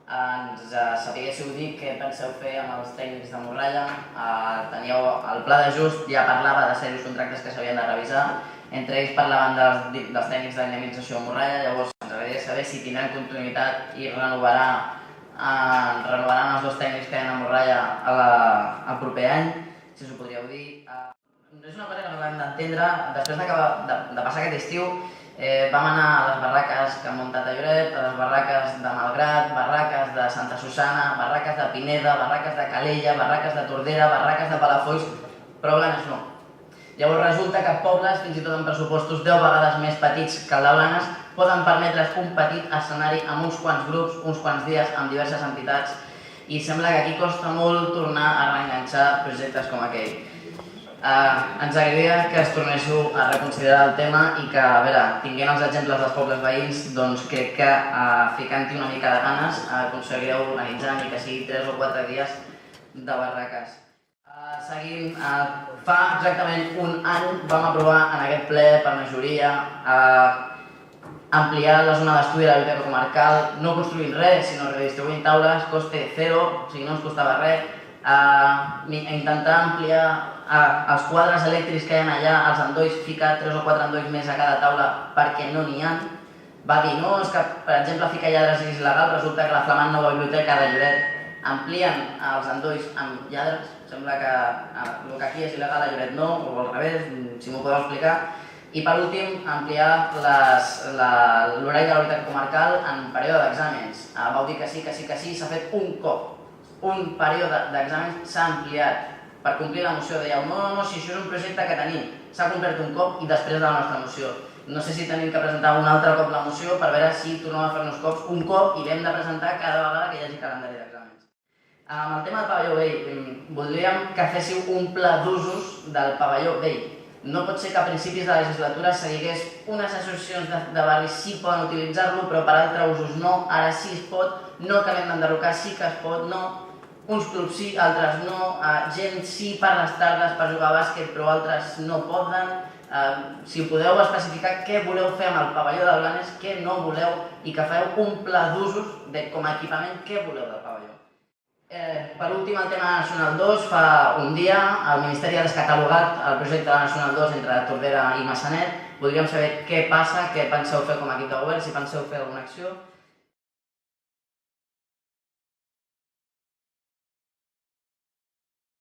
ens sapiguéssiu dir què penseu fer amb els tècnics de Morralla. Teníeu el pla d'ajust, ja parlava de serios contractes que s'havien de revisar, entre ells parlaven dels tècnics d'indemnització a Morralla. Llavors ens agradaria saber si tindran continuïtat i renovaran els dos tècnics que hi ha a Morralla el proper any, si us ho podríeu dir. És una cosa que no acabem d'entendre. Després de passar aquest estiu, vam anar a les barraques que han muntat a Lloret, a les barraques de Malgrat, barraques de Santa Susana, barraques de Pineda, barraques de Calella, barraques de Tordera, barraques de Palafolls, però Blanes no. Llavors resulta que pobles, fins i tot amb pressupostos 10 vegades més petits que el de Blanes, poden permetre's un petit escenari amb uns quants grups, uns quants dies, amb diverses entitats, i sembla que aquí costa molt tornar a reenganxar projectes com aquell. Ens agradaria que es tornéssiu a reconsiderar el tema i que, a veure, tinguent els exemples dels pobles veïns, doncs crec que ficant-hi una mica de ganes aconseguireu organitzar ni que sigui 3 o 4 dies de barraques. Seguim, fa exactament un any vam aprovar en aquest ple per majoria ampliar la zona d'estudi de la biblioteca comarcal, no construint res, sinó redistribuint taules, coste zero, o sigui, no ens costava res, intentar ampliar els quadres elèctrics que hi ha allà, els endolls, ficar 3 o 4 endolls més a cada taula perquè no n'hi ha. Va dir, no, és que, per exemple, ficar lladres és il·legal, resulta que la flamant nova biblioteca de Lloret amplien els endolls amb lladres, sembla que el que aquí és il·legal a Lloret no, o al revés, si m'ho podeu explicar. I per últim, ampliar l'horari de la biblioteca comarcal en període d'exàmens. Vau dir que sí, s'ha fet un cop. Un període d'exàmens s'ha ampliat per complir la moció. Dèieu, no, si això és un projecte que tenim, s'ha complert un cop i després de la nostra moció. No sé si tenim que presentar un altre cop la moció per veure si tornem a fer-nos cops un cop i l'hem de presentar cada vegada que hi hagi calendari d'exàmens. Amb el tema del pavelló vell, voldríem que féssiu un pla d'usos del pavelló vell. No pot ser que a principis de la legislatura se digués unes associacions de barris sí poden utilitzar-lo, però per altres usos no, ara sí es pot, no que l'hem d'enderrocar, sí que es pot, no. Uns clubs sí, altres no, gent sí per les tardes per jugar a bàsquet, però altres no poden. Si podeu especificar què voleu fer amb el pavelló de Blanes, què no voleu, i que feu un pla d'usos com a equipament, què voleu del pavelló. Per últim, el tema de Nacional 2, fa un dia el Ministeri ha descatalogat el projecte de Nacional 2 entre Tordera i Massanet. Voldríem saber què passa, què penseu fer com a equip de govern, si penseu fer alguna acció.